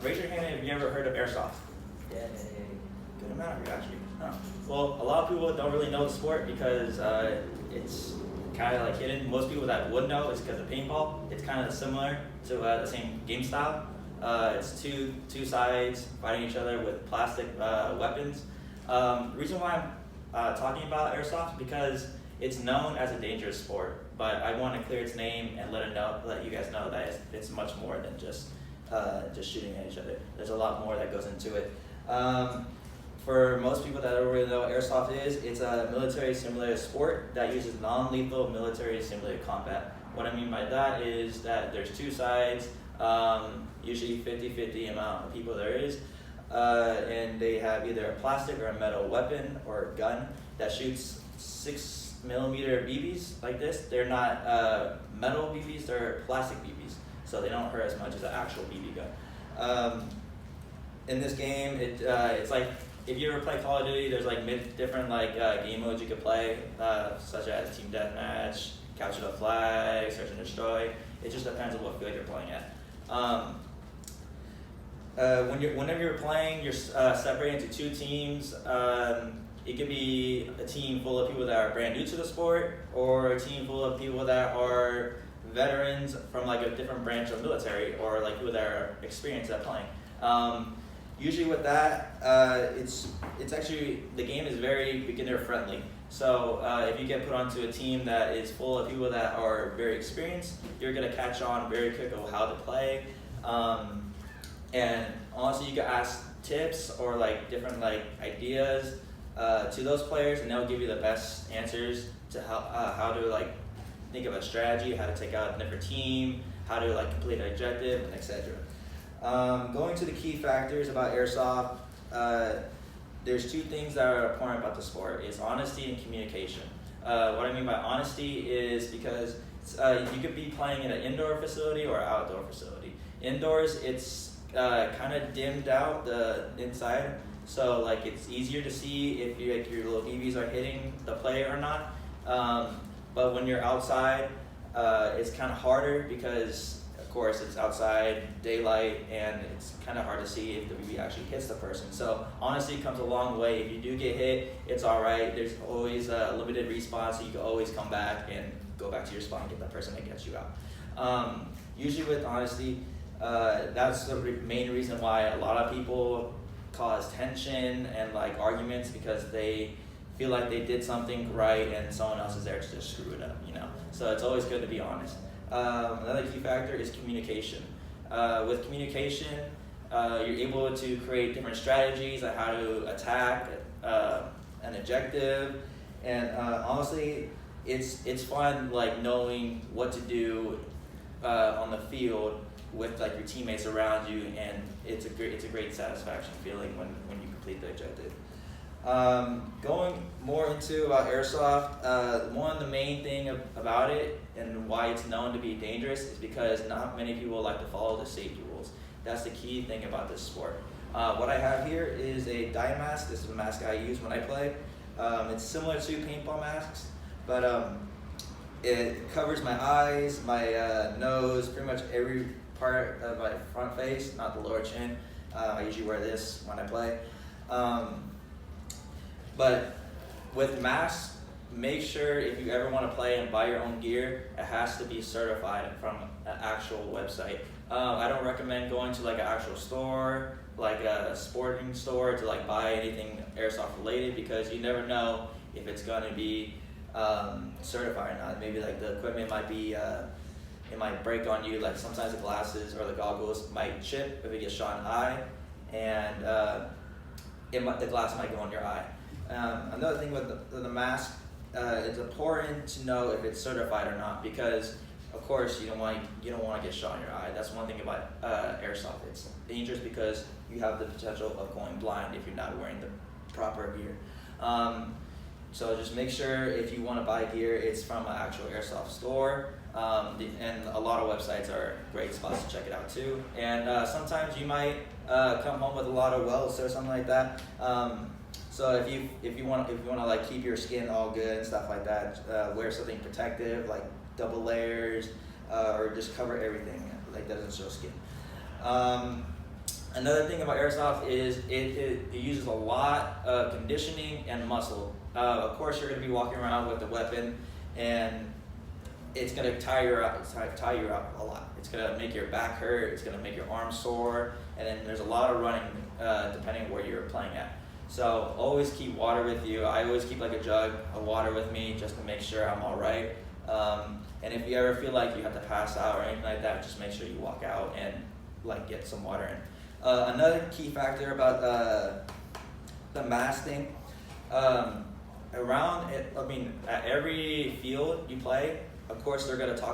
Raise your hand if you ever heard of airsoft. Yeah. Good amount of you actually. Oh. Well, a lot of people don't really know the sport because it's kind of like hidden. Most people that would know is because of paintball. It's kind of similar to the same game style. It's two sides fighting each other with plastic weapons. The reason why I'm talking about airsoft is because it's known as a dangerous sport, but I want to clear its name and let you guys know that it's much more than just shooting at each other. There's a lot more that goes into it. For most people that don't really know what airsoft is, it's a military simulated sport that uses non-lethal military simulated combat. What I mean by that is that there's two sides, usually 50-50 amount of people there is, and they have either a plastic or a metal weapon or a gun that shoots 6mm BBs like this. They're not metal BBs, they're plastic BBs, so they don't hurt as much as an actual BB gun. In this game, it's like, if you ever play Call of Duty, there's like different game modes you could play, such as Team Deathmatch, Capture the Flag, Search and Destroy. It just depends on what field you're playing at. Whenever you're playing, you're separated into two teams. It could be a team full of people that are brand new to the sport, or a team full of people that are veterans from like a different branch of the military, or like people that are experienced at playing. Usually with that, it's actually, the game is very beginner friendly. So if you get put onto a team that is full of people that are very experienced, you're gonna catch on very quick of how to play. And honestly, you can ask tips or like different ideas to those players, and they'll give you the best answers to how to like think of a strategy, how to take out a different team, how to like complete an objective, and etc. Going to the key factors about airsoft, there's two things that are important about the sport. It's honesty and communication. What I mean by honesty is because you could be playing in an indoor facility or outdoor facility. Indoors, it's kind of dimmed out the inside, so like it's easier to see if your little BBs are hitting the player or not. But when you're outside, it's kind of harder because, of course, it's outside, daylight, and it's kind of hard to see if the BB actually hits the person. So honesty comes a long way. If you do get hit, it's all right. There's always a limited respawn, so you can always come back and go back to your spot and get that person that gets you out. Usually with honesty, that's the main reason why a lot of people cause tension and like arguments, because they feel like they did something right and someone else is there to just screw it up, you know? So it's always good to be honest. Another key factor is communication. With communication, you're able to create different strategies on how to attack an objective, and honestly, it's fun like knowing what to do on the field with like your teammates around you, and it's a great satisfaction feeling when you complete the objective. Going more into about airsoft, one of the main thing about it and why it's known to be dangerous is because not many people like to follow the safety rules. That's the key thing about this sport. What I have here is a dye mask. This is a mask I use when I play. It's similar to paintball masks, but it covers my eyes, my nose, pretty much every part of my front face, not the lower chin. I usually wear this when I play. But with masks, make sure if you ever want to play and buy your own gear, it has to be certified from an actual website. I don't recommend going to like an actual store, like a sporting store, to like buy anything airsoft related, because you never know if it's going to be certified or not. Maybe like the equipment might be, it might break on you. Like sometimes the glasses or the goggles might chip if it gets shot in the eye, and the glass might go on your eye. Another thing with the mask, it's important to know if it's certified or not, because of course you don't want to get shot in your eye. That's one thing about airsoft. It's dangerous because you have the potential of going blind if you're not wearing the proper gear. So just make sure if you want to buy gear, it's from an actual airsoft store. And a lot of websites are great spots to check it out too. And sometimes you might come home with a lot of welts or something like that. So if you want to like keep your skin all good and stuff like that, wear something protective like double layers, or just cover everything like that doesn't show skin. Another thing about airsoft is it uses a lot of conditioning and muscle. Of course, you're going to be walking around with the weapon, and it's going to tire you out a lot. It's going to make your back hurt. It's going to make your arms sore, and then there's a lot of running depending on where you're playing at. So always keep water with you. I always keep like a jug of water with me just to make sure I'm all right. And if you ever feel like you have to pass out or anything like that, just make sure you walk out and like get some water in. Another key factor about the mask thing, around it, I mean, at every field you play, of course they're going to talk